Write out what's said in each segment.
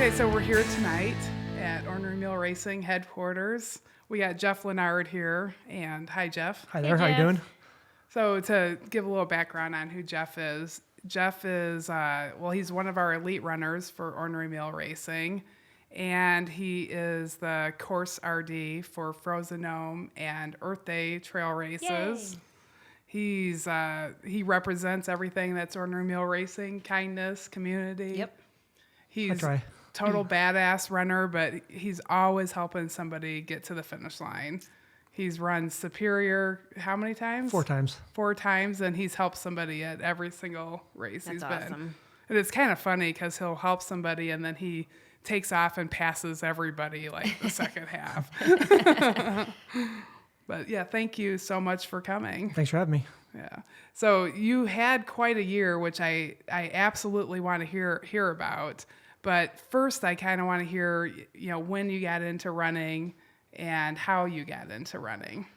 Okay, so we're here tonight at Ornery Mule Racing headquarters. We got Jeff Lenard here, and hi, Jeff. Hi there, Hey, how you Jeff. doing? So to give a little background on who Jeff is he's one of our elite runners for Ornery Mule Racing, and he is the course RD for Frozen Gnome and Earth Day trail races. Yay. He represents everything that's Ornery Mule Racing, kindness, community. Yep. He's try. total badass runner, but he's always helping somebody get to the finish line. He's run Superior how many times? 4 times. 4 times, and he's helped somebody at every single race That's he's been. awesome. And it's kind of funny because he'll help somebody and then he takes off and passes everybody like the second half. But yeah, thank you so much for coming. Thanks for having me. Yeah. So you had quite a year, which I absolutely want to hear about. But first, I kind of want to hear, when you got into running and how you got into running.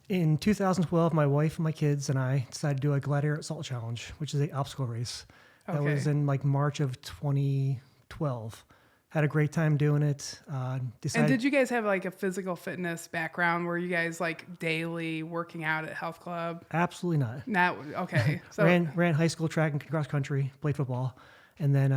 In 2012, my wife and my kids and I decided to do a Gladiator Assault Challenge, which is an obstacle race. That Okay. was in March of 2012. Had a great time doing it. And Decided did you guys have like a physical fitness background? Were you guys like daily working out at health club? absolutely not. Not okay. So ran high school track and cross country, played football, and then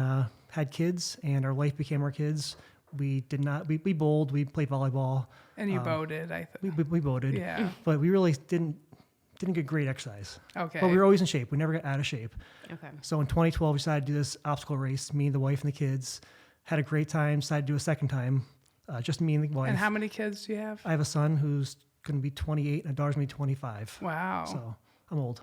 had kids, and our life became our kids. We did not. We bowled. We played volleyball. and you boated, I think. We boated. Yeah. But we really didn't get great exercise. Okay. But we were always in shape. We never got out of shape. Okay. So in 2012, we decided to do this obstacle race. Me, the wife, and the kids had a great time. Decided to do a second time, just me and the wife. And how many kids do you have? I have a son who's going to be 28, and a daughter's going to be 25. Wow. So I'm old.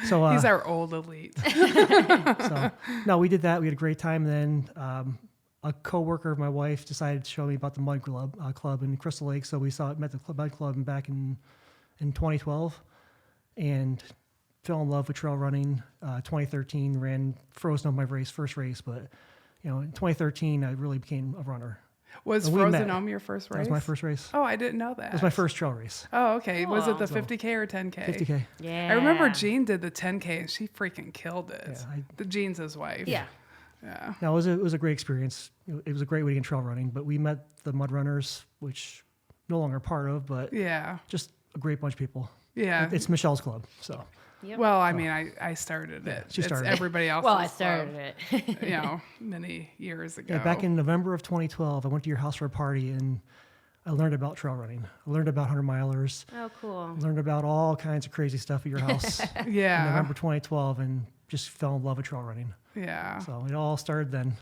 So He's our old elite. so no, we did that. We had a great time. And then a coworker of my wife decided to show me about the Mud Club in Crystal Lake. So we met the Mud Club back in 2012, and fell in love with trail running. 2013 ran Frozen Gnome, my first race, but in 2013 I really became a runner. Was And we Frozen met. Gnome your first race? That was my first race. Oh, I didn't know that. It was my first trail race. Oh, okay. Was it the So- 50K or 10K? 50K. Yeah. I remember Jean did the 10K and she freaking killed it. Yeah, The Jean's his wife. Yeah. Yeah. No, it was a great experience. It was a great way to get trail running. But we met the Mud Runners, which no longer a part of, but Yeah. just a great bunch of people. Yeah. It's Michelle's club. So Yep. Well, I mean, I started it. she started it. It's everybody else's Well, I club, started it. many years ago. yeah, back in November of 2012, I went to your house for a party, and I learned about trail running. I learned about 100-milers. Oh, cool. Learned about all kinds of crazy stuff at your house in Yeah. November 2012, and just fell in love with trail running. Yeah. So it all started then.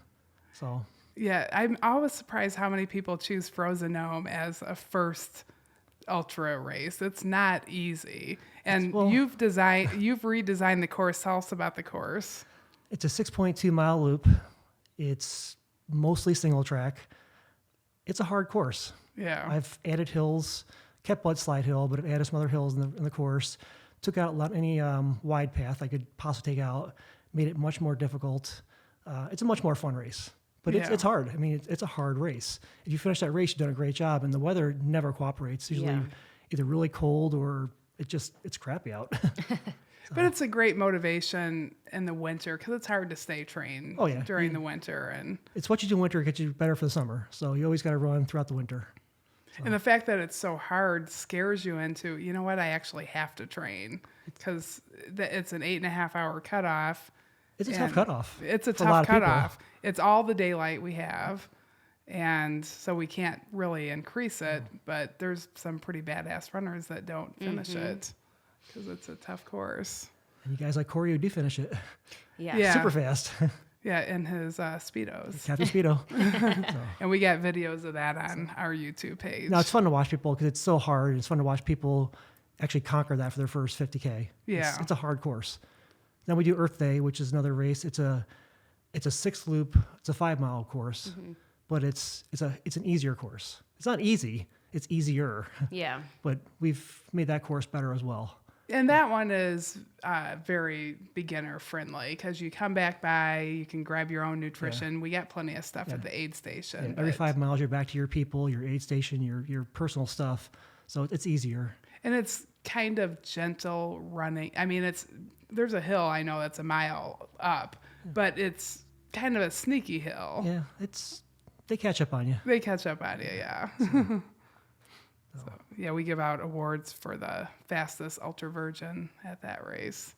So Yeah. I'm always surprised how many people choose Frozen Gnome as a first ultra race. It's not easy. And Well- you've redesigned the course. Tell us about the course. it's a 6.2-mile loop. It's mostly single track. It's a hard course. Yeah. I've added hills, kept Bud Slide Hill, but I've added some other hills in the course. Took out any wide path I could possibly take out. Made it much more difficult. It's a much more fun race, but Yeah. it's hard. I mean, it's a hard race. If you finish that race, you've done a great job, and the weather never cooperates. It's usually Yeah. either really cold or it's crappy out. But it's a great motivation in the winter because it's hard to stay trained Oh, yeah. during the winter. It's what you do in winter gets you better for the summer. So you always got to run throughout the winter. And the fact that it's so hard scares you into, you know what, I actually have to train because it's an 8.5-hour cutoff. It's a tough And cutoff. It's a for a lot tough of people. cutoff. It's all the daylight we have. And so we can't really increase it, but there's some pretty badass runners that don't finish it because it's a tough course. And you guys like Corey who do finish it Yeah. Yeah. super fast. Yeah, in his Speedos. Captain Speedo. And we got videos of that on our YouTube page. Now it's fun to watch people because it's so hard. It's fun to watch people actually conquer that for their first 50K. Yeah. It's a hard course. Then we do Earth Day, which is another race. It's a 6 loop. It's a 5-mile course, but it's an easier course. It's not easy. It's easier, Yeah. but we've made that course better as well. And that one is very beginner friendly because you come back by, you can grab your own nutrition. We got plenty of stuff at the aid station. Yeah, every but- 5 miles, you're back to your people, your aid station, your personal stuff. So it's easier. And it's kind of gentle running. I mean, there's a hill I know that's a mile up, but it's kind of a sneaky hill. Yeah, they catch up on you. They catch up on you, yeah. So, yeah, we give out awards for the fastest ultra virgin at that race.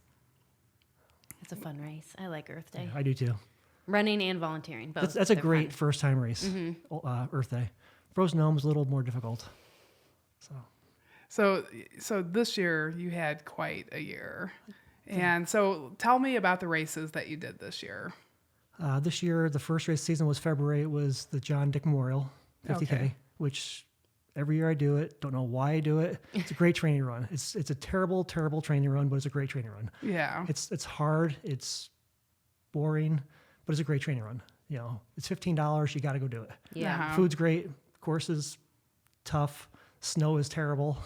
It's a fun race. I like Earth Day. Yeah, I do too. Running and volunteering, both. That's a They're great fun. first time race. Earth Day. Frozen Gnome is a little more difficult. So this year you had quite a year. And so tell me about the races that you did this year. This year, the first race season was February. It was the John Dick Memorial 50K, Okay. which every year I do it. Don't know why I do it. It's a great training run. It's a terrible, terrible training run, but it's a great training run. Yeah. It's hard. It's boring, but it's a great training run. You know, it's $15. You got to go do it. Yeah. Uh-huh. Food's great. Course is tough. Snow is terrible,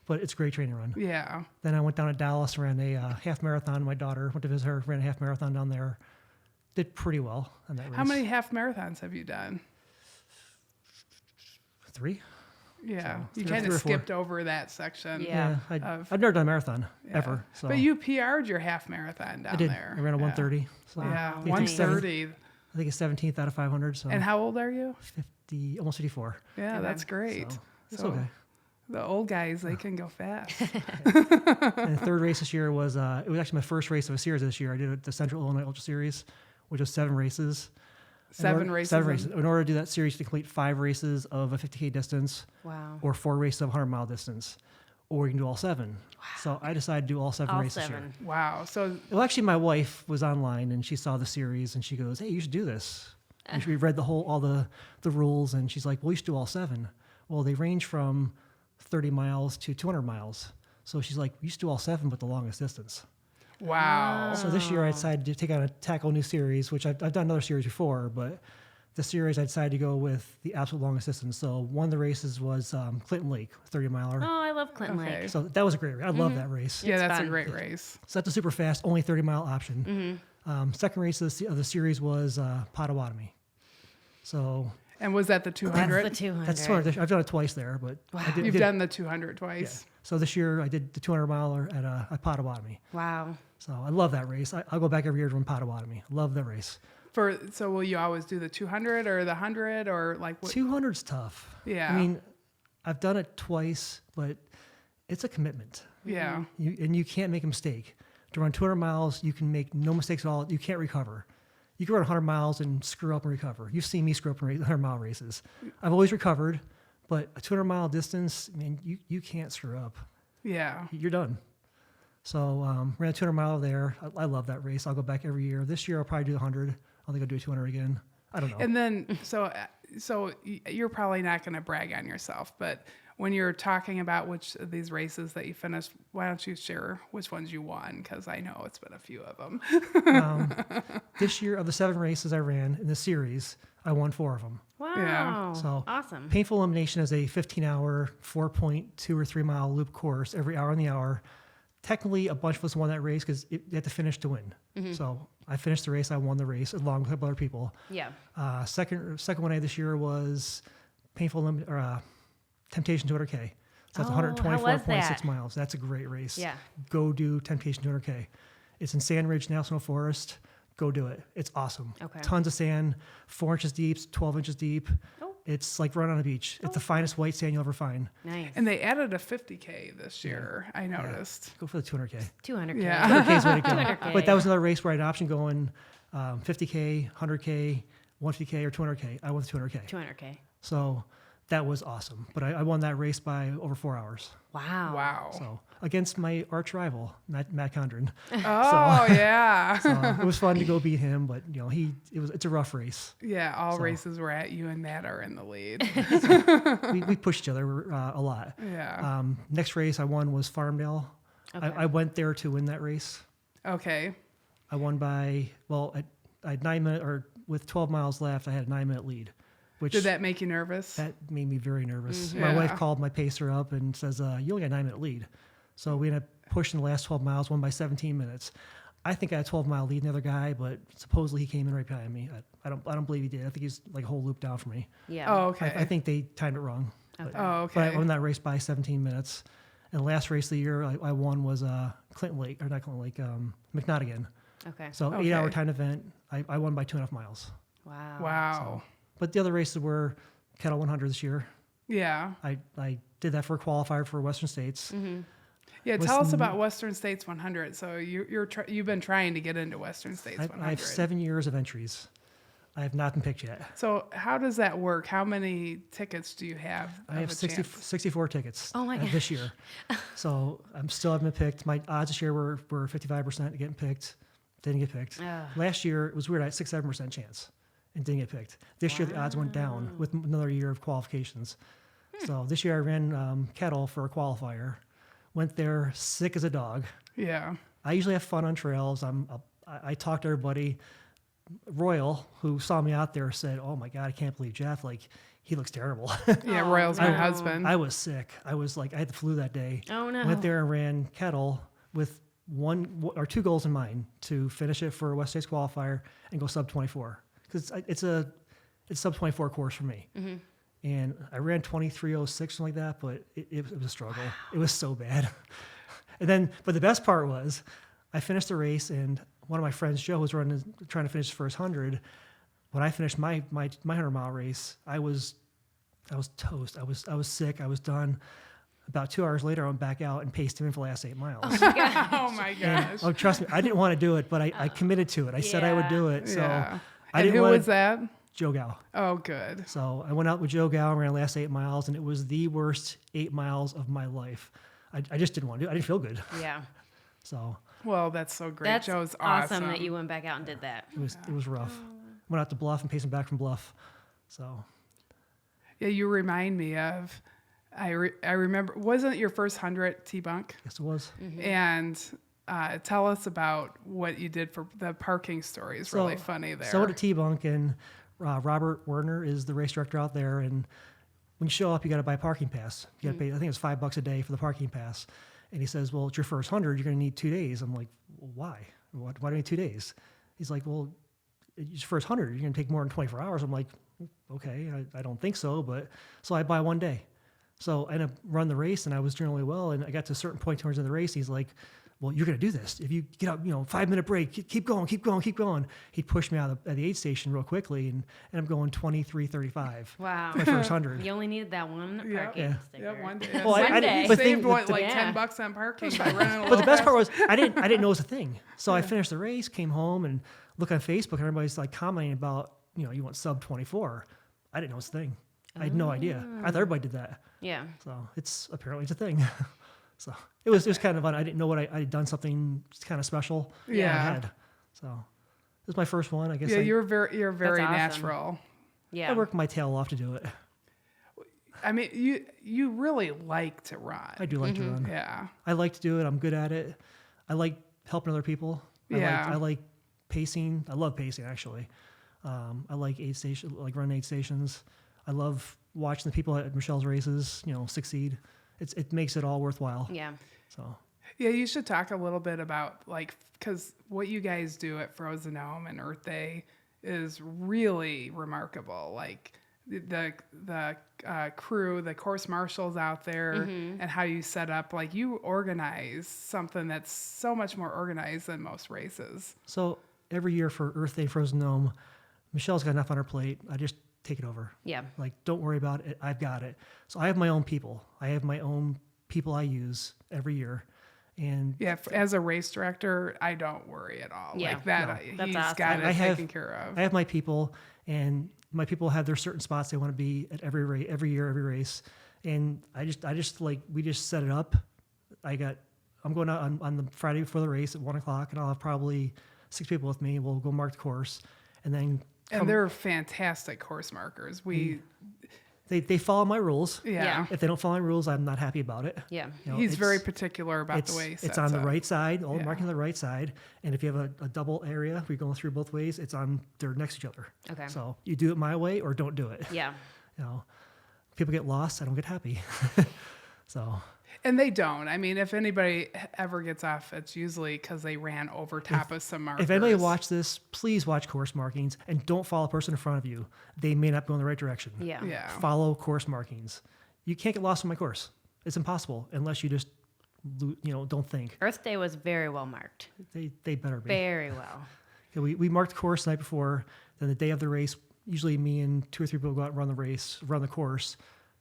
but it's a great training run. Yeah. Then I went down to Dallas, ran a half marathon. My daughter went to visit her, ran a half marathon down there. Did pretty well on that race. How many half marathons have you done? 3? Yeah. So, You three- kind three of or four. skipped over that section. Yeah. I've never done a marathon Yeah. ever. So But you PR'd your half marathon down I did. there. I ran a 130. So Yeah, Wow. I think 130. I think it's 17th out of 500. So And how old are you? 50, almost 54. Yeah, Okay. that's great. So it's So okay. the old guys, they can go fast. And the third race this year was it was actually my first race of a series this year. I did the Central Illinois Ultra Series, which was 7 races. Seven races. Seven races. In order to do that series, to complete 5 races of a 50K distance, Wow. or 4 races of a 100-mile distance, or you can do all 7. So I decided to do all 7 All races this year. 7. Wow. So Well, actually, my wife was online and she saw the series and she goes, "Hey, you should do this." And we read all the rules, and she's like, "Well, you should do all 7." Well, they range from 30 miles to 200 miles. So she's like, "You should do all 7, but the longest distance." wow. So this year I decided to tackle a new series, which I've done another series before, but the series I decided to go with the absolute longest distance. So one of the races was Clinton Lake, 30 miler. Oh, I love Clinton Okay. Lake. So that was a great race. I love that race. Yeah, It's that's a fun. great race. So that's a super fast, only 30-mile option. Second race of the series was Potawatomi. So And was that the That's 200? the 200. that's 200. I've done it twice there, but I did, You've done the 200 twice. So this year I did the 200-miler at Potawatomi. Wow. So I love that race. I'll go back every year to run Potawatomi. Love that race. So will you always do the 200 or the 100 or like what? 200's tough. Yeah. I mean, I've done it twice, but it's a commitment. Yeah. And you can't make a mistake. To run 200 miles, you can make no mistakes at all. You can't recover. You can run 100 miles and screw up and recover. You've seen me screw up in 100-mile races. I've always recovered, but a 200-mile distance, I mean, you can't screw up. Yeah. You're done. So ran a 200-mile there. I love that race. I'll go back every year. This year I'll probably do the 100. I think I'll do a 200 again. I don't know. And then, so you're probably not going to brag on yourself, but when you're talking about which of these races that you finished, why don't you share which ones you won? Because I know it's been a few of them. This year, of the 7 races I ran in the series, I won 4 of them. Wow. So awesome. Painful Elimination is a 15-hour, 4.2 or 3 mile loop course every hour on the hour. Technically, a bunch of us won that race because you had to finish to win. So I finished the race. I won the race along with a couple other people. Yeah. Second one I had this year was Temptation 200K. So that's Oh, how was 124.6 that? miles. That's a great race. Yeah. Go do Temptation 200K. It's in Sandridge National Forest. Go do it. It's awesome. Okay. Tons of sand, 4 inches deep, 12 inches deep. Oh. It's like running on a beach. It's the finest white sand you'll ever find. Nice. And they added a 50K this year, I noticed. Go for the 200K. 200K. Yeah. 200K is the way to go. 200K. But that was another race where I had an option going 50K, 100K, 150K, or 200K. I won the 200K. 200K. So that was awesome. But I won that race by over 4 hours. Wow. Wow. So against my arch rival, Matt Condren. Oh, yeah. So it was fun to go beat him, but it's a rough race. Yeah, all races were at you and Matt are in the lead. We pushed each other a lot. Yeah. Next race I won was Farmdale. Okay. I went there to win that race. Okay. I won by I had 9 minutes, or with 12 miles left, I had a 9-minute lead. Which Did that make you nervous? that made me very nervous. Mhm. My Yeah. wife called my pacer up and says, "You only got a 9-minute lead." So we ended up pushing the last 12 miles, won by 17 minutes. I think I had a 12-mile lead in the other guy, but supposedly he came in right behind me. I don't believe he did. I think he's like a whole loop down from me. Yeah. Oh, okay. I think they timed it wrong. Okay. Oh, But I okay. won that race by 17 minutes. And the last race of the year I won was Clinton Lake, or not Clinton Lake, McNaughton. Okay. So Okay. 8-hour time event. I won by 2.5 miles. Wow. Wow. But the other races were Kettle 100 this year. Yeah. I did that for a qualifier for Western States. Yeah. Was Tell us about Western States 100. So you've been trying to get into Western States 100. I have 7 years of entries. I have not been picked yet. So how does that work? How many tickets do you have? I have of a 64 tickets Oh my this year. So I'm still haven't been picked. My odds this year were 55% of getting picked. Didn't get picked. Ugh. Last year it was weird. I had 6-7% chance and didn't get picked. This year the odds went down with another year of qualifications. So this year I ran Kettle for a qualifier. Went there sick as a dog. Yeah. I usually have fun on trails. I talk to everybody. Royal, who saw me out there, said, "Oh my God, I can't believe Jeff. Like, he looks terrible." Yeah. Oh, Royal's my no. husband. I was sick. I was like, I had the flu that day. Oh no. Went there and ran Kettle with 2 goals in mind: to finish it for a West States qualifier and go sub 24. Because it's sub 24 course for me. And I ran 23:06, something like that, but it was a struggle. It was so bad. But the best part was, I finished the race, and one of my friends, Joe, was trying to finish his first 100. When I finished my 100-mile race, I was toast. I was sick. I was done. About 2 hours later, I went back out and paced him in for the last 8 miles. Oh my And, gosh. trust me, I didn't want to do it, but I committed to it. I said I would do it. So Yeah. I And didn't who want was that? Joe Gow. Oh, good. So I went out with Joe Gow and ran the last 8 miles, and it was the worst 8 miles of my life. I just didn't want to do it. I didn't feel good. Yeah. So Well, that's so great. That's Joe's awesome that you went back out and did that. it was rough. Went out to Bluff and paced him back from Bluff. So Yeah, you remind me of. I remember. Wasn't your first 100 T-Bunk? yes, it was. And tell us about what you did for the parking story. Is really funny there. So did T-Bunk, and Robert Werner is the race director out there. And when you show up, you got to buy a parking pass. You got to pay. I think it's $5 a day for the parking pass. And he says, "Well, it's your first 100. You're going to need 2 days." I'm like, "Well, why? Why do I need 2 days?" He's like, "Well, it's your first 100. You're going to take more than 24 hours." I'm like, "Okay, I don't think so." But so I buy 1 day. So I ended up running the race, and I was doing really well. And I got to a certain point towards the end of the race. He's like, "Well, you're going to do this. If you get out, 5-minute break, keep going, keep going, keep going." He pushed me out at the aid station real quickly, and I'm going 23:35. Wow. My first 100. You only needed that one Yeah. parking Yeah. sticker. Yeah, one day. Well, One day. You but saved the- what, the- like Yeah. $10 on parking by running a little But the best fast? part was I didn't know it was a thing. So I finished the race, came home, and looked on Facebook, and everybody's like commenting about, you want sub 24. I didn't know it was a thing. I had no idea. I thought everybody did that. Yeah. So it's apparently it's a thing. So it was kind of fun. I didn't know I had done something kind of special. Yeah. I had. So it was my first one. I guess Yeah, I you're very awesome. natural. Yeah. worked my tail off to do it. I mean, you really like to run. I do like to run. Yeah. I like to do it. I'm good at it. I like helping other people. Yeah. I like pacing. I love pacing, actually. I like running aid stations. I love watching the people at Michelle's races, succeed. It makes it all worthwhile. Yeah. So Yeah, you should talk a little bit about because what you guys do at Frozen Gnome and Earth Day is really remarkable. Like the crew, the course marshals out there, and how you set up. Like you organize something that's so much more organized than most races. So every year for Earth Day Frozen Gnome, Michelle's got enough on her plate. I just take it over. Yeah. Like, don't worry about it. I've got it. So I have my own people. I have my own people I use every year. And Yeah, as a race director, I don't worry at all. Yeah. Like that, That's he's awesome. got it I have- taken care of. I have my people, and my people have their certain spots they want to be at every year, every race. And I just like, we just set it up. I'm going out on the Friday before the race at 1:00, and I'll have probably 6 people with me. We'll go mark the course, and then And they're fantastic course markers. they follow my rules. Yeah. If they don't follow my rules, I'm not happy about it. Yeah. He's it's- very particular about the way he It's sets on the up. right side, all Yeah. marking on the right side. And if you have a double area, we're going through both ways, they're next to each other. Okay. So you do it my way or don't do it. Yeah. People get lost, I don't get happy. So And they don't. I mean, if anybody ever gets off, it's usually because they ran over top of some markers. if anybody watch this, please watch course markings and don't follow a person in front of you. They may not go in the right direction. Yeah. Yeah. Follow course markings. You can't get lost on my course. It's impossible unless you just don't think. Earth Day was very well marked. They better be. Very well. Yeah, we marked the course the night before. Then the day of the race, usually me and 2 or 3 people go out and run the course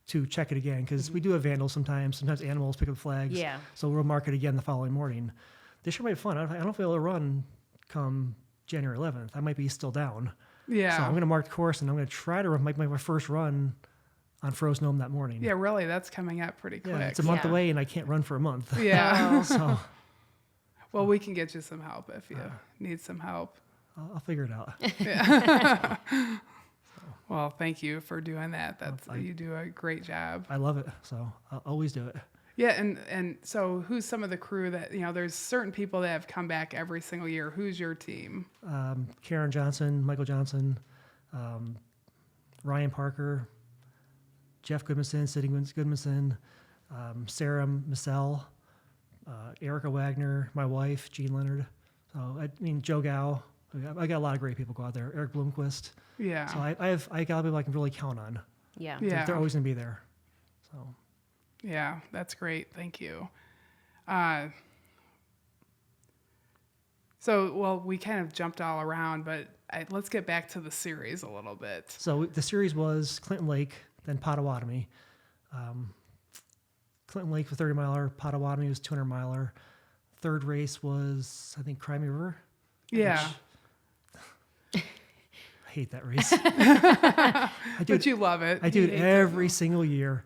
to check it again, because we do have vandals sometimes. Sometimes animals pick up flags. Yeah. So we'll mark it again the following morning. This year might be fun. I don't know if I'll run come January 11th. I might be still down. Yeah. So I'm going to mark the course, and I'm going to try to make my first run on Frozen Gnome that morning. Yeah, really, that's coming up pretty quick. Yeah, it's a month Yeah. away, and I can't run for a month. Yeah. So Well, we can get you some help if you need some help. I'll figure it out. Well, thank you for doing that. You do a great job. I love it, so I'll always do it. Yeah, and so who's some of the crew that, there's certain people that have come back every single year. Who's your team? Karen Johnson, Michael Johnson, Ryan Parker, Jeff Goodmanson, Sidney Goodmanson, Sarah Massell, Erica Wagner, my wife, Jean Leonard. So, Joe Gow. I got a lot of great people go out there. Eric Bloomquist. Yeah. So I got people I can really count on. Yeah. Yeah. They're always going to be there. So Yeah, that's great. Thank you. We kind of jumped all around, but let's get back to the series a little bit. So the series was Clinton Lake, then Potawatomi. Clinton Lake was 30 miler, Potawatomi was 200 miler. Third race was, I think, Crimea River. Yeah. I hate that race. But you love it. I do You it hate every single year.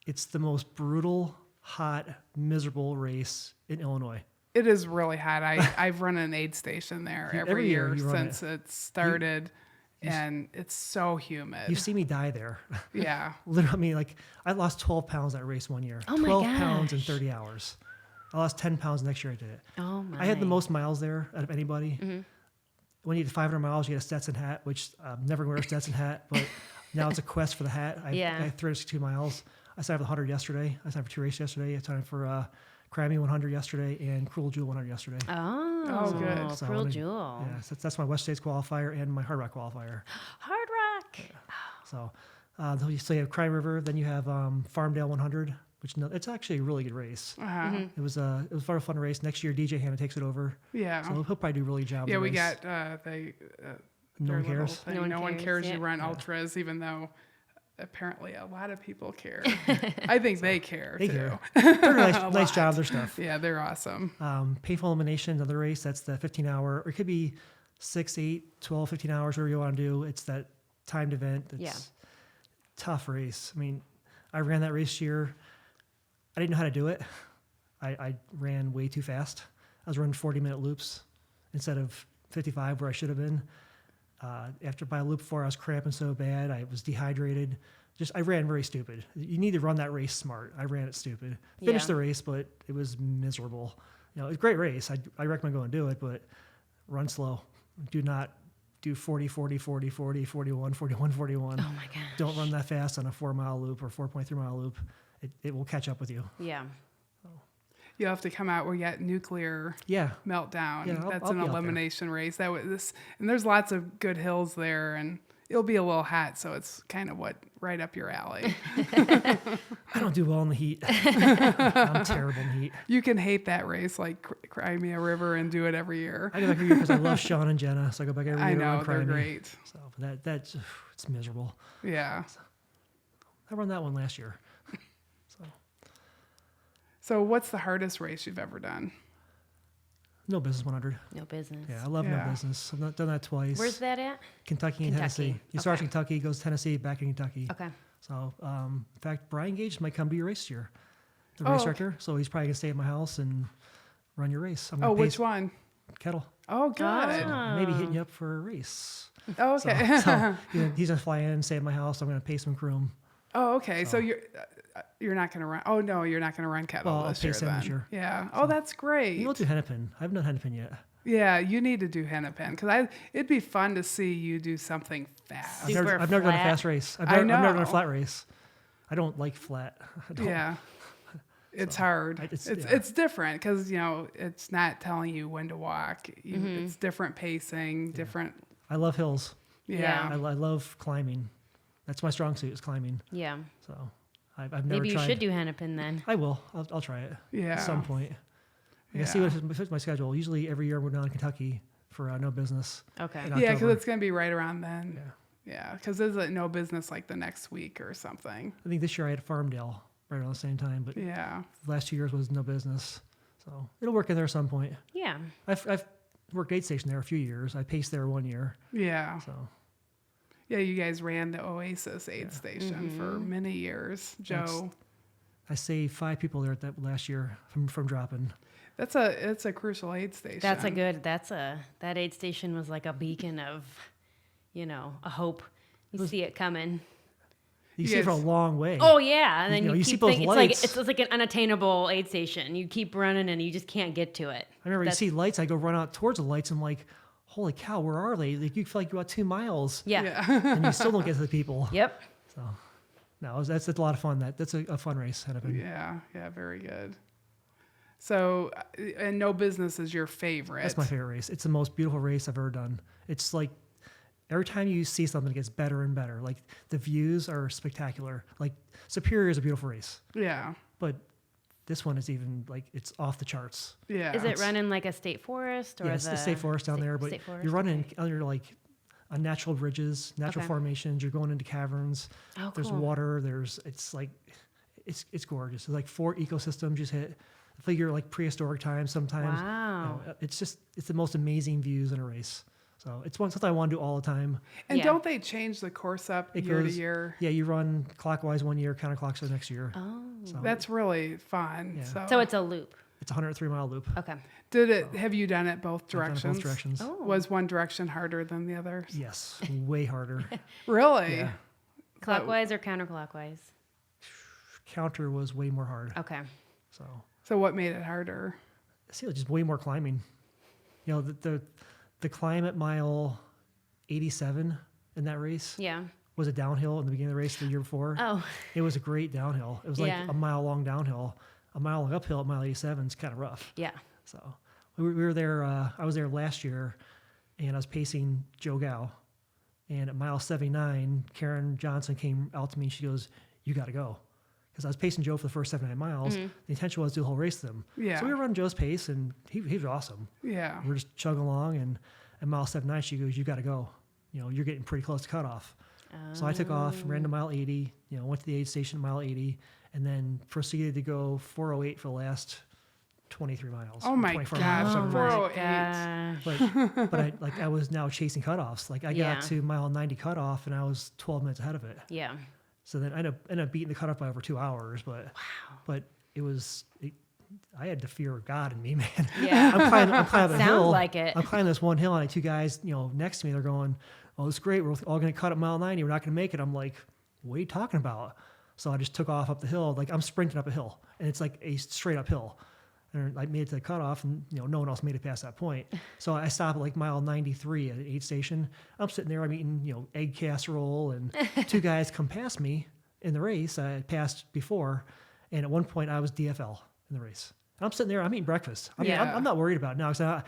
It's the most brutal, hot, miserable race in Illinois. It is really hot. I've run an aid station there every year you run since it started, and it's so humid. You see me die there. Yeah. Literally, I lost 12 pounds that race one year. Oh my 12 pounds in gosh. 30 hours. I lost 10 pounds the next year I did it. Oh my. I had the most miles there out of anybody. When you did 500 miles, you get a Stetson hat, which I'm never going to wear a Stetson hat, but now it's a quest for the hat. I 362 miles. I signed for the 100 yesterday. I signed for 2 races yesterday. I signed for Crimea 100 yesterday and Cruel Jewel 100 yesterday. Oh, good. So Cruel Jewel. Yeah, so that's my West States qualifier and my Hard Rock qualifier. Hard Rock. So you have Cry River, then you have Farmdale 100, which it's actually a really good race. Uh-huh. It was a very fun race. Next year, DJ Hanna takes it over. Yeah. So he'll probably do a really good job. Yeah, of the we race. got No one their little cares. thing. No one cares you yeah. run ultras, even though apparently a lot of people care. I think they care They too. care. They're nice lot. job, their stuff. Yeah, they're awesome. Painful Elimination, another race. That's the 15-hour, or it could be 6, 8, 12, 15 hours, whatever you want to do. It's that timed event. It's tough race. I ran that race this year. I didn't know how to do it. I ran way too fast. I was running 40-minute loops instead of 55 where I should have been. After by loop 4, I was cramping so bad. I was dehydrated. I ran very stupid. You need to run that race smart. I ran it stupid. Finished the race, but it was miserable. It was a great race. I recommend going and do it, but run slow. Do not do 40, 40, 40, 40, 41, 41, 41. Oh my gosh. Don't run that fast on a 4-mile loop or 4.3-mile loop. It will catch up with you. Yeah. You'll have to come out where you got nuclear Yeah. meltdown. Yeah, That's I'll an be out there. elimination race. And there's lots of good hills there, and it'll be a little hot, so it's kind of right up your alley. I don't do well in the heat. I'm terrible in the heat. You can hate that race like Crimea River and do it every year. I go back every year because I love Sean and Jenna, so I go back every year. I to know, run they're Crimea. great. So that's it's miserable. Yeah. I ran that one last year. So what's the hardest race you've ever done? No Business 100. No business. Yeah, I love Yeah. No Business. I've not done that twice. Where's that at? Kentucky and Kentucky. Tennessee. You start in Okay. Kentucky, goes to Tennessee, back in Kentucky. Okay. So, in fact, Brian Gage might come to your race this year. The Oh, race okay. director. So he's probably going to stay at my house and run your race. I'm Oh, gonna pay which one? Kettle. Oh, good. Maybe hitting you up for a race. Oh, So, okay. so, he's going to fly in, stay at my house. I'm going to pay some crew. Oh, okay. So you're not going to run. Oh no, you're not going to run kettle Well, I'll this pay year Sam then. this year. Yeah. Oh, that's great. We'll do Hennepin. I haven't done Hennepin yet. Yeah, you need to do Hennepin because it'd be fun to see you do something fast. I've Super never done a flat. fast race. I've I never done know. a flat race. I don't like flat. I don't- Yeah. It's hard. it's- It's yeah. different because it's not telling you when to walk. It's different pacing, different. I love hills. Yeah. I love climbing. That's my strong suit is climbing. Yeah. So I've never Maybe you tried. should do Hennepin then. I will. I'll try it Yeah. at some point. I see what fits my schedule. Usually every year we're down in Kentucky for No Business. Okay. in Yeah, because October. it's going to be right around then. Yeah. Yeah, because is it No Business like the next week or something? I think this year I had Farmdale right around the same time, but Yeah. the last 2 years was No Business. So it'll work in there at some point. Yeah. I've worked aid station there a few years. I paced there 1 year. Yeah. So Yeah, you guys ran the Oasis aid station for many years. Joe, I saved 5 people there at that last year from dropping. it's a crucial aid station. That aid station was like a beacon of, a hope. You see it coming. You see it for a Yes. long way. Oh yeah, and then You you see keep those thinking lights. it's like an unattainable aid station. You keep running and you just can't get to it. I remember you That's- see lights. I go run out towards the lights. I'm like, holy cow, where are they? Like you feel like you're about 2 miles, Yeah. Yeah. and you still don't get to the people. Yep. So no, that's a lot of fun. That's a fun race. Hennepin. Yeah, very good. So, and No Business is your favorite. That's my favorite race. It's the most beautiful race I've ever done. It's like every time you see something, it gets better and better. Like the views are spectacular. Like Superior is a beautiful race, Yeah. but this one is even like it's off the charts. Yeah. Is it running like a state forest or Yeah, it's the state forest down there, but state forest? you're running under like on natural bridges, natural Okay. formations. You're going into caverns. Oh, There's cool. water. It's gorgeous. It's like 4 ecosystems you just hit. I figure like prehistoric times sometimes. Wow. It's the most amazing views in a race. So it's something I want to do all the time. And Yeah. don't they change the course up It year goes- to year? Yeah, you run clockwise 1 year, counterclockwise the next year. Oh. So That's really fun. Yeah. So it's a loop. it's a 103-mile loop. Okay. Have you done it both I've done it directions? both directions. Oh. Was one direction harder than the others? Yes, way harder. Really? Yeah. Clockwise or counterclockwise? Counter was way more hard. Okay. So So what made it harder? see, just way more climbing. You know, the climb at mile 87 in that race Yeah. was a downhill in the beginning of the race the year before. Oh. It was a great downhill. It was like Yeah. a mile long downhill. A mile long uphill at mile 87 is kind of rough. Yeah. So we were there. I was there last year, and I was pacing Joe Gow. And at mile 79, Karen Johnson came out to me. And she goes, "You got to go," because I was pacing Joe for the first 79 miles. The intention was to do the whole race with him. Yeah. So we were running Joe's pace, and he was awesome. Yeah. We were just chugging along, and at mile 79, she goes, "You got to go. You're getting pretty close to cutoff." So I took off, ran to mile 80. Went to the aid station at mile 80, and then proceeded to go 408 for the last 23 miles. Oh or my 24 gosh, miles, a whatever it was. 408. But I was now chasing cutoffs. Like I Yeah. got to mile 90 cutoff, and I was 12 minutes ahead of it. Yeah. So then I ended up beating the cutoff by over 2 hours. But I had the fear of God in me, man. Yeah. I'm climbing a Sounds hill. like it. I'm climbing this one hill, and I had 2 guys, next to me. They're going, "Oh, it's great. We're all going to cut at mile 90. We're not going to make it." I'm like, "What are you talking about?" So I just took off up the hill. Like I'm sprinting up a hill, and it's like a straight up hill. And I made it to the cutoff, and no one else made it past that point. So I stopped at like mile 93 at an aid station. I'm sitting there. I'm eating egg casserole, and 2 guys come past me in the race. I had passed before, and at one point I was DFL in the race. And I'm sitting there. I'm eating breakfast. I mean, Yeah. I'm not worried about it now because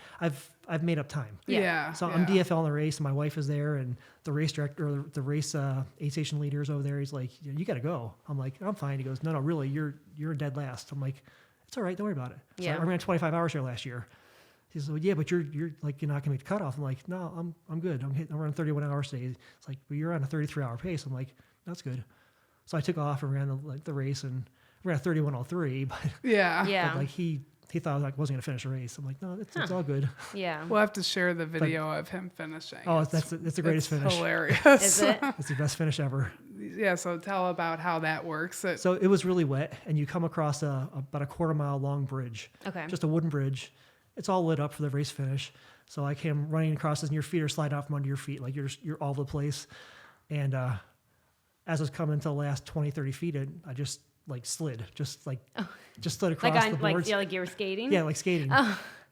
I've made up time. Yeah. Yeah. So yeah. I'm DFL in the race, and my wife is there, and the race director, or the race aid station leader is over there. He's like, "You got to go." I'm like, "I'm fine." He goes, "No, really, you're dead last." I'm like, "It's all right, don't worry about it." So Yeah. I ran 25 hours here last year. He says, "Well, yeah, but you're like you're not gonna make the cutoff." I'm like, "No, I'm good. I'm running 31 hours today." It's like, "Well, you're on a 33-hour pace." I'm like, "That's good." So I took off and ran the race, and ran a 31:03, but, Yeah. Yeah. but like he thought I wasn't gonna finish the race. I'm like, "No, it's all good." Yeah. We'll have to share the video of him finishing. Oh, that's the greatest It's finish. hilarious. Is it? It's the best finish ever. Yeah, so tell about how that works. So it was really wet, and you come across about a quarter-mile long bridge, Okay. just a wooden bridge. It's all lit up for the race finish. So I came running across this, and your feet are sliding out from under your feet, like you're all over the place. And as I was coming to the last 20, 30 feet, I just slid, just slid across Like the on boards. like you were skating? Yeah, like skating.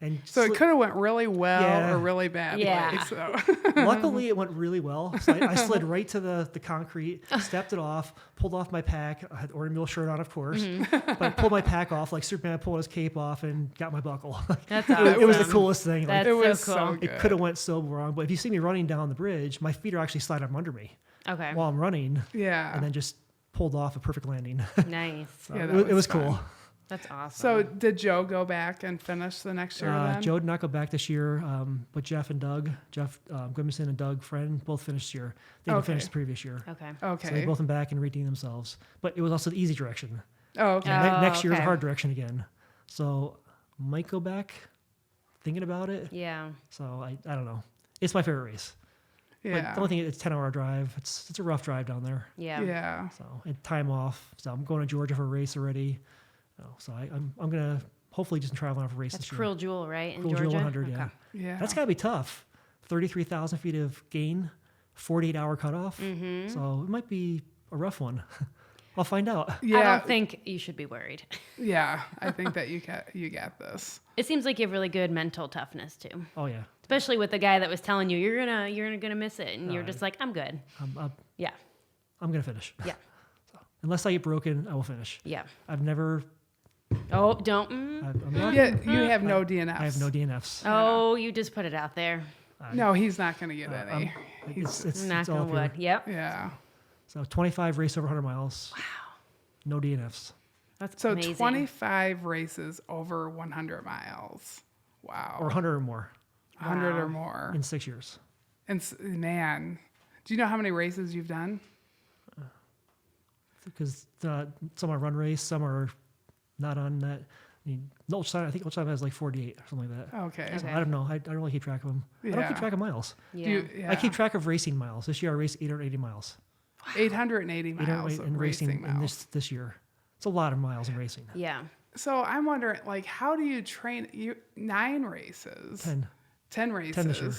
And So it slid- could have went really well Yeah. or really badly. Yeah. So Luckily, it went really well. So I slid right to the concrete, stepped it off, pulled off my pack. I had the Ornery Mule shirt on, of course. But I pulled my pack off like Superman pulled his cape off and got my buckle. That's it awesome. was the coolest thing. Like, That's it was so so cool. good. it could have went so wrong. But if you see me running down the bridge, my feet are actually sliding up under me Okay. while I'm running. Yeah. And then just pulled off a perfect landing. Nice. So Yeah, it was fun. cool. That's awesome. So did Joe go back and finish the next year then? Joe did not go back this year, but Jeff and Doug, Jeff Grimson and Doug Friend, both finished this year. They didn't finish the previous year. Okay. Okay. So they both went back and redeemed themselves. But it was also the easy direction. Oh, okay. Oh, Next year's a okay. hard direction again. So might go back thinking about it. Yeah. So I don't know. It's my favorite race. Yeah. But the only thing, it's 10-hour drive. It's a rough drive down there. Yeah. Yeah. So and time off. So I'm going to Georgia for a race already. So I'm gonna hopefully just travel on for a race That's this year. Cruel Jewel, right? In Cruel Georgia? Jewel 100, Okay. yeah. Yeah. That's gotta be tough. 33,000 feet of gain, 48-hour cutoff. Mm-hmm. So it might be a rough one. I'll find out. Yeah. I don't think you should be worried. Yeah. I think that you got this. It seems like you have really good mental toughness too, Oh yeah. especially with the guy that was telling you you're gonna miss it, and you're Right. just like, I'm good. Yeah. I'm gonna finish. Yeah. So, unless I get broken, I will finish. Yeah. I've never. Oh, don't. I'm not, Yeah, you have no DNFs. I have no DNFs. Oh, you just put it out there. No, he's not going to get any. It's Knock all on up here. wood. Yep. Yeah. So 25 race over 100 miles. Wow. No DNFs. That's So amazing. 25 races over 100 miles. Wow. Or 100 or more 100 or Wow. more. in 6 years. And man, do you know how many races you've done? Because some are run race, some are not on that. I mean, I think Ultra has like 48 or something like that. Okay. So I don't know. I don't really keep track of them. I don't Yeah. keep track of miles. Yeah. I keep track of racing miles. This year I raced 880 miles. 880 miles of in racing in miles. this year. It's a lot of miles in racing. Yeah. So I'm wondering, like, how do you train? 9 races, 10 races. this year.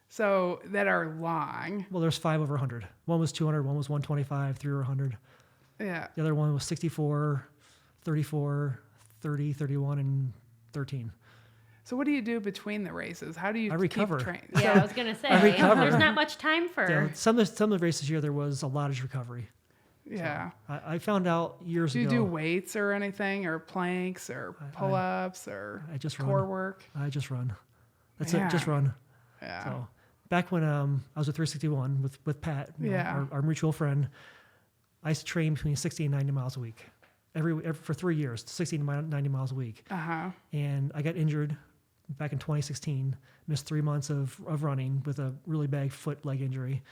So that are long. Well, there's 5 over 100. One was 200, one was 125, 3 over 100. Yeah. The other one was 64, 34, 30, 31, and 13. So what do you do between the races? How do you I recover. keep training? Yeah, I was gonna say recover. there's not much time for. Yeah, some of the races this year, there was a lot of recovery. Yeah. I found out years Do you ago. do weights or anything, or planks, or pull-ups, or I just core run. work? I just run. That's Yeah. it. Just run. Yeah. So back when I was with 361 with Pat, Yeah. our mutual friend, I used to train between 60 and 90 miles a week, every for 3 years, 60 to 90 miles a week. Uh-huh. And I got injured back in 2016, missed 3 months of running with a really bad leg injury.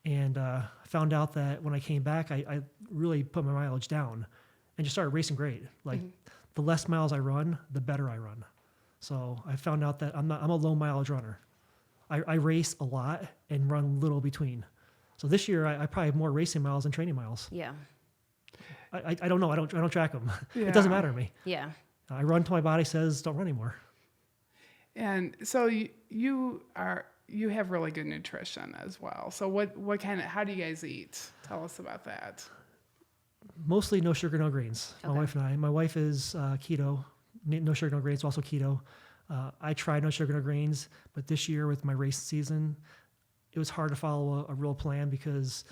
And found out that when I came back, I really put my mileage down and just started racing great. Like the less miles I run, the better I run. So I found out that I'm a low mileage runner. I race a lot and run little between. So this year I probably have more racing miles than training miles. Yeah. I don't know. I don't track them. Yeah. It doesn't matter to me. Yeah. I run till my body says don't run anymore. And so you have really good nutrition as well. So how do you guys eat? Tell us about that. Mostly no sugar, no grains. My Okay. wife and I. My wife is keto, no sugar, no grains, also keto. I tried no sugar, no grains, but this year with my race season, it was hard to follow a real plan because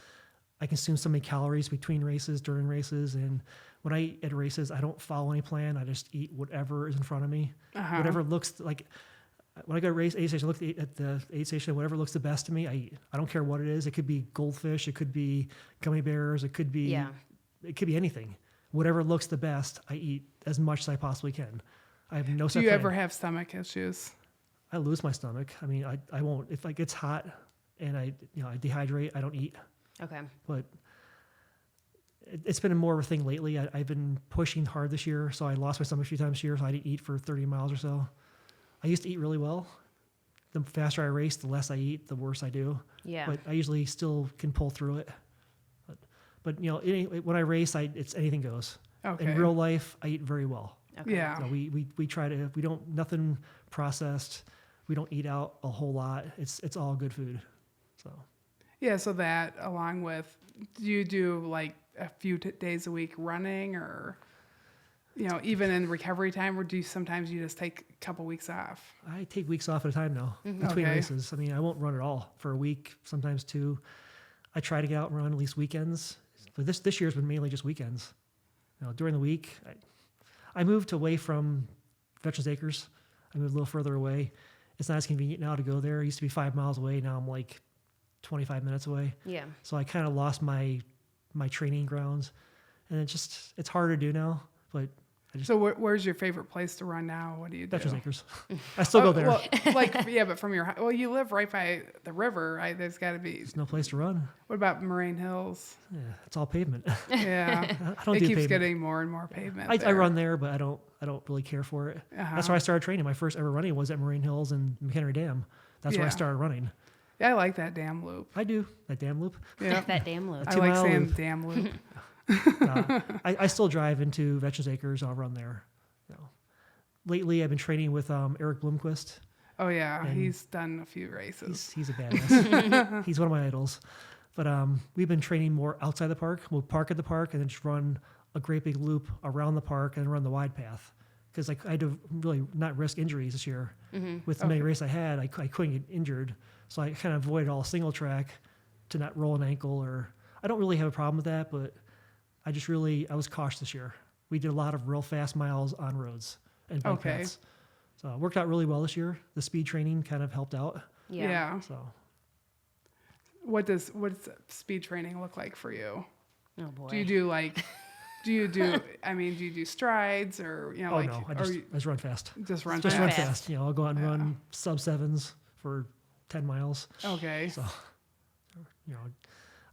I consume so many calories between races, during races, and when I eat at races, I don't follow any plan. I just eat whatever is in front of me, whatever looks like. When I go to aid station, I look at the aid station, whatever looks the best to me, I eat. I don't care what it is. It could be goldfish, it could be gummy bears, it could be anything. Whatever looks the best, I eat as much as I possibly can. I have no. Do you ever have stomach issues? I lose my stomach. I mean, I won't. If it gets hot and I dehydrate, I don't eat. Okay. But it's been more of a thing lately. I've been pushing hard this year, so I lost my stomach a few times this year, so I didn't eat for 30 miles or so. I used to eat really well. The faster I race, the less I eat, the worse I do. Yeah. But I usually still can pull through it. But when I race, it's anything goes. Okay. In real life, I eat very well. Okay. Yeah. So we try to, we don't, nothing processed. We don't eat out a whole lot. It's all good food. So Yeah. So that, along with, do you do like a few days a week running, or even in recovery time, or do you sometimes you just take a couple weeks off? I take weeks off at a time now between Okay. races. I mean, I won't run at all for a week, sometimes 2. I try to get out and run at least weekends. But this year's been mainly just weekends. During the week, I moved away from Veterans Acres. I moved a little further away. It's not as convenient now to go there. It used to be 5 miles away. Now I'm like 25 minutes away. Yeah. So I kind of lost my my training grounds, and it's hard to do now. But So where's your favorite place to run now? What do you do? Veterans Acres, I still go there. Well, but from your well, you live right by the river. Right? There's got to be. There's no place to run. What about Moraine Hills? Yeah, it's all pavement. Yeah, I don't it do keeps pavement. getting more and more pavement. I run there, but I don't really care for it. That's where I started training. My first ever running was at Moraine Hills and McHenry Dam. That's where I Yeah. started running. Yeah, I like that dam loop. I do that dam loop. Yeah, That damn loop. I like 2-mile saying loop. dam loop. I still drive into Veterans Acres. I'll run there. You know. Lately, I've been training with Eric Bloomquist. Oh yeah, And he's done a few races. He's a badass. He's one of my idols. But we've been training more outside the park. We'll park at the park and then just run a great big loop around the park and run the wide path. Because I had to really not risk injuries this year. With the many races I had, I couldn't get injured. So I kind of avoided all single track to not roll an ankle. Or I don't really have a problem with that, but I was cautious this year. We did a lot of real fast miles on roads and bike Okay. paths. So it worked out really well this year. The speed training kind of helped out. Yeah. So What's speed training look like for you? Oh boy. Do you do do you do strides or no, I just run fast. just run Just fast? run fast. fast. I'll go out and run sub sevens for 10 miles. Okay. So,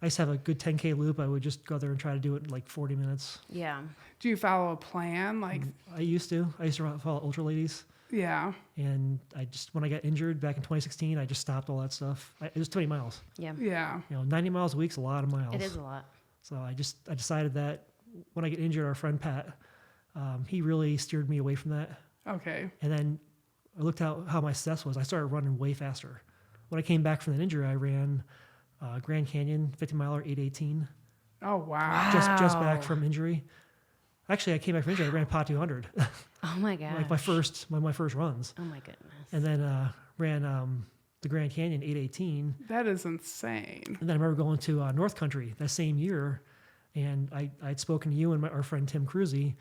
I used to have a good 10K loop. I would just go there and try to do it in like 40 minutes. Yeah. Do you follow a plan? Like, I used to follow Ultra Ladies. yeah. And when I got injured back in 2016, I just stopped all that stuff. It was too many miles. Yeah. Yeah. 90 miles a week's a lot of miles. It is a lot. So I decided that when I get injured, our friend Pat, he really steered me away from that. Okay. And then I looked at how my success was. I started running way faster. When I came back from that injury, I ran Grand Canyon 50-miler 8:18. Oh, wow. Just back from injury. Actually, I came back from injury. I ran Pot 200, Oh my god. like my first runs, Oh my goodness. and then ran the Grand Canyon 8:18. That is insane. And then I remember going to North Country that same year, and I'd spoken to you and our friend Tim Cruzy.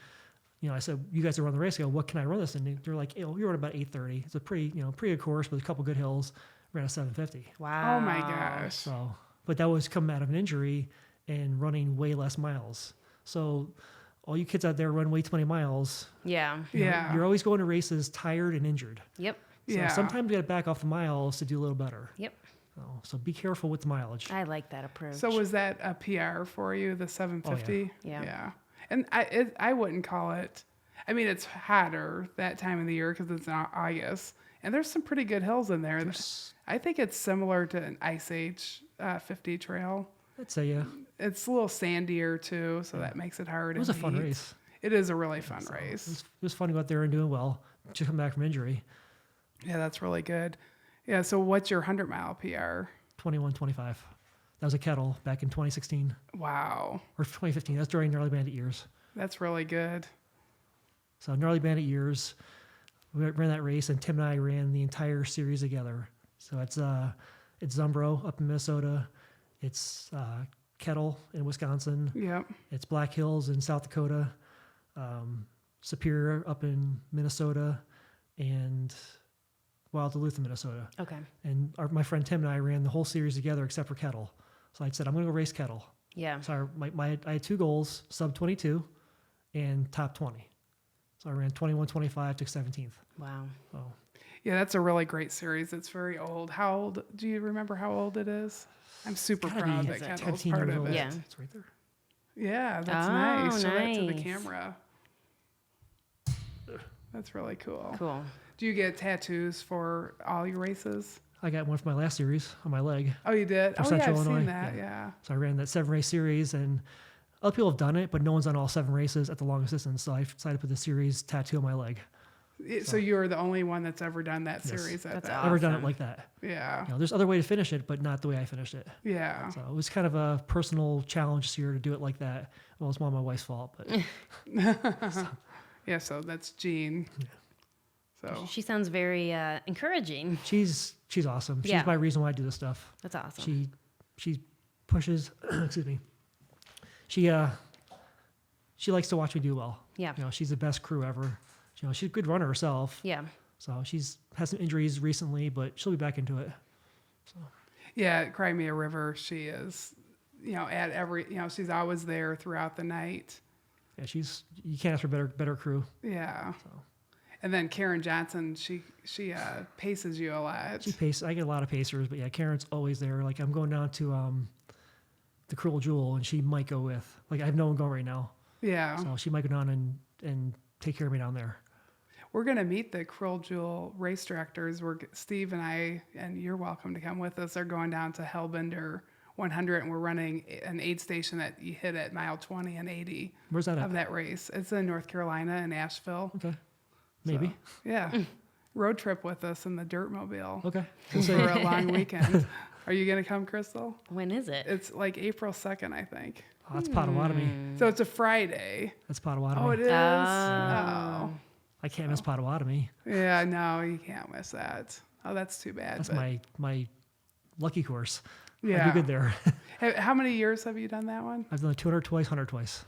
I said, you guys are running the race. I go, what can I run this? And they're like, you run about 8:30. It's a pretty good course with a couple good hills. Ran a 7:50. Wow. Oh my gosh. So, but that was coming out of an injury and running way less miles. So, all you kids out there run way too many miles. Yeah. Yeah. You're always going to races tired and injured. Yep. So Yeah. sometimes you got to back off the miles to do a little better. Yep. So be careful with the mileage. I like that approach. So was that a PR for you, the 750? Yeah. Yeah. And I wouldn't call it. I mean, it's hotter that time of the year because it's not August, and there's some pretty good hills in there. I think it's similar to an Ice Age 50 trail. I'd say, yeah. It's a little sandier too, so that makes it hard. It was a fun race. It is a really fun So race. it was fun to go out there and doing well. Just come back from injury. Yeah, that's really good. Yeah. So what's your 100-mile PR? 21:25. That was a kettle back in 2016 Wow, or 2015. That's during Gnarly Bandit years. that's really good. So Gnarly Bandit years, we ran that race, and Tim and I ran the entire series together. So it's Zumbro up in Minnesota, it's Kettle in Wisconsin, Yep. it's Black Hills in South Dakota, Superior up in Minnesota, and Wild Duluth in Minnesota. Okay. And my friend Tim and I ran the whole series together except for Kettle. So I said, I'm going to go race Kettle. Yeah. So I had two goals, sub 22 and top 20. So I ran 21:25, took 17th. Wow. So Yeah, that's a really great series. It's very old. How old? Do you remember how old it is? I'm super gotta proud be that Kettle's 15 part years of old. it. Yeah. It's right there. Yeah, that's Oh, nice. Show that to the nice. camera. That's really cool. Cool. Do you get tattoos for all your races? I got one for my last series on my leg. Oh, you did? For Oh, yeah, Central I've Illinois, seen that. yeah. Yeah. So I ran that 7-race series, and other people have done it, but no one's done all 7 races at the longest distance. So I decided to put the series tattoo on my leg. So you're the only one that's ever done that Yes. series at That's that. awesome. Never done it like that. Yeah. There's other way to finish it, but not the way I finished it. Yeah. So it was kind of a personal challenge this year to do it like that. Well, it's more my wife's fault, but Yeah, so that's Jean. So She sounds very encouraging. she's awesome. She's Yeah. my reason why I do this stuff. That's awesome. She pushes. Excuse me. She likes to watch me do well. Yeah. She's the best crew ever. She's a good runner herself. Yeah. So she's had some injuries recently, but she'll be back into it. yeah, Cry Me a River, she is. at every, she's always there throughout the night. Yeah, you can't ask for better crew. Yeah. So. And then Karen Johnson, she paces you a lot. I get a lot of pacers, but yeah, Karen's always there. Like I'm going down to the Cruel Jewel, and she might go with. Like I have no one going right now. Yeah. So she might go down and take care of me down there. We're going to meet the Cruel Jewel race directors. Steve and I, and you're welcome to come with us, are going down to Hellbender 100, and we're running an aid station that you hit at mile 20 and 80. Where's that of at? that race. It's in North Carolina in Asheville. Okay. Maybe. So, yeah. Road trip with us in the Dirtmobile. Okay. For a long weekend. Are you going to come, Crystal? When is it? It's like April 2nd, I think. Oh, that's Potawatomi. So it's a Friday. That's Potawatomi. Oh, it is? Oh. I can't miss Potawatomi. Yeah, no, you can't miss that. Oh, that's too bad. That's but my lucky course. yeah. I do good there. How many years have you done that one? I've done the 200 twice, 100 twice.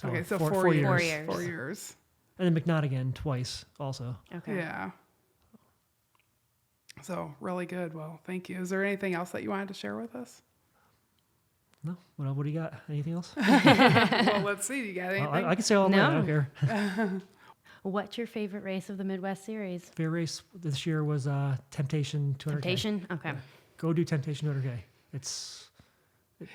Okay, so four 4 years. 4 years. 4 years. And then McNaughton twice also. Okay. Yeah. So really good. Well, thank you. Is there anything else that you wanted to share with us? No? What do you got? Anything else? Well, let's see. You got anything? I can say all night. I No. don't care. What's your favorite race of the Midwest Series? Favorite race this year was Temptation 200K. Temptation? Okay. Go do Temptation 200K.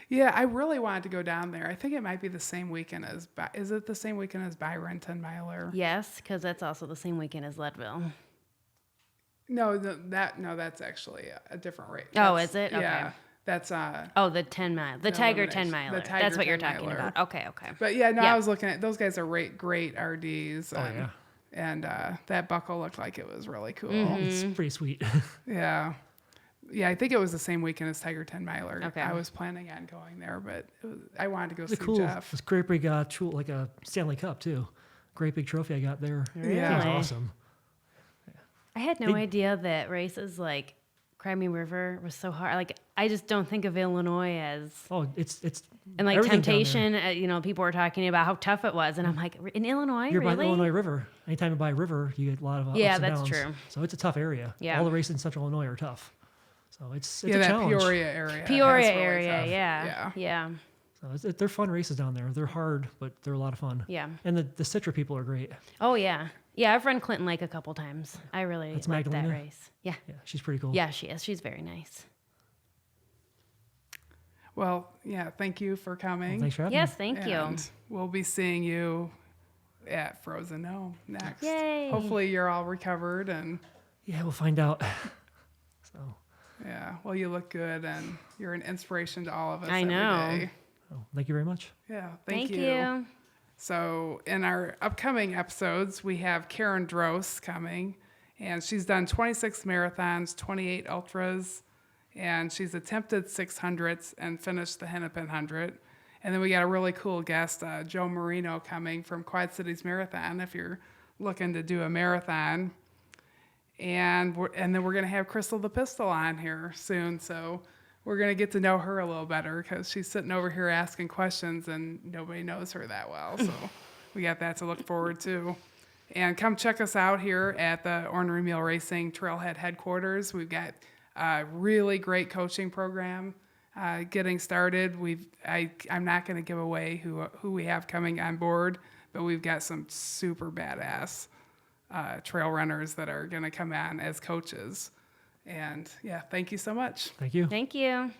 Yeah, I really wanted to go down there. I think it might be the same weekend as. Is it the same weekend as Byron 10 miler? Yes, because that's also the same weekend as Leadville. No, that's actually a different race. Oh, is it? Okay. Yeah, that's The 10 mile. The No, Tiger elimination. 10 miler. The Tiger That's what you're 10 talking miler. about. Okay, okay. But yeah, no, Yeah. I was looking at those guys are great RDs. Oh, yeah. And that buckle looked like it was really cool. It's pretty sweet. Yeah. Yeah, I think it was the same weekend as Tiger 10 miler. Okay. I was planning on going there, but I wanted to go It's see cool. Jeff. It's great big like a Stanley Cup too. Great big trophy I got there. Yeah. It's Really? awesome. I had no Big- idea that races like Crimey River was so hard. Like, I just don't think of Illinois as. Oh, it's And like everything down there. Temptation, people were talking about how tough it was. And I'm like, in Illinois, You're by the really? Illinois River. Anytime you buy a river, you get a lot of Yeah, ups and that's downs. true. So it's a tough area. Yeah. All the races in Central Illinois are tough. So it's Yeah, a that challenge. Peoria area. Peoria that's really area, tough. yeah. Yeah. So they're fun races down there. They're hard, but they're a lot of fun. Yeah. And the Citra people are great. Oh, yeah. Yeah, I've run Clinton Lake a couple times. I really That's like that Magdalena? race. Yeah. Yeah, she's pretty cool. Yeah, she is. She's very nice. Well, yeah, thank you for coming. Well, thanks for having Yes, me. thank you. And we'll be seeing you at Frozen Gnome next. Yay. Hopefully you're all recovered and Yeah, we'll find out. So, yeah, well, you look good and you're an inspiration to all of us I every know. day. thank you very much. Yeah, Thank you. So in our upcoming episodes, we have Karen Dross coming, and she's done 26 marathons, 28 ultras, and she's attempted 600s and finished the Hennepin 100. And then we got a really cool guest, Joe Marino, coming from Quad Cities Marathon, if you're looking to do a marathon. And then we're going to have Crystal the Pistol on here soon, so we're going to get to know her a little better because she's sitting over here asking questions and nobody knows her that well. So we got that to look forward to. And come check us out here at the Ornery Mule Racing Trailhead headquarters. We've got a really great coaching program getting started. I'm not going to give away who we have coming on board, but we've got some super badass trail runners that are going to come on as coaches. And yeah, thank you so much. Thank you. Thank you.